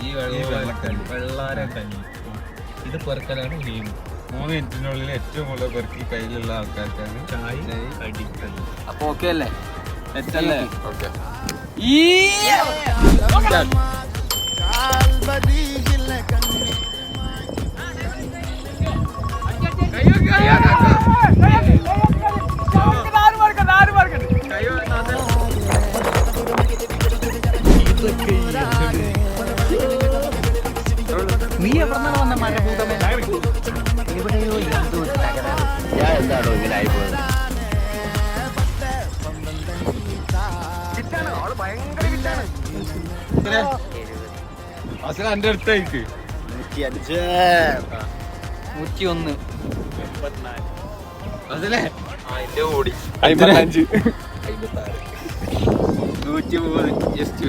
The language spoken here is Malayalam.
ഈ വെള്ളാരക്കഞ്ഞി ഇത് പെറുക്കലാണ് ഗെയിം. 3 മിനിറ്റിനുള്ളിൽ ഏറ്റവും കൂടുതൽ പെറുക്കി കയ്യിലുള്ള ആൾക്കാർക്കാണ് ചായ അടിക്കുന്നത്. അപ്പൊ ഓക്കെ അല്ലേ? തെറ്റല്ലേ? ഓക്കെ. നീ എവിടെ വന്ന മരഭൂതമേ? എവിടെയോ ഞാൻ എന്താണോ ഇങ്ങനെ ആയിപ്പോയത്? എന്റെ അടുത്തേക്ക് 101 അതിലെ 55 103 ജസ്റ്റ്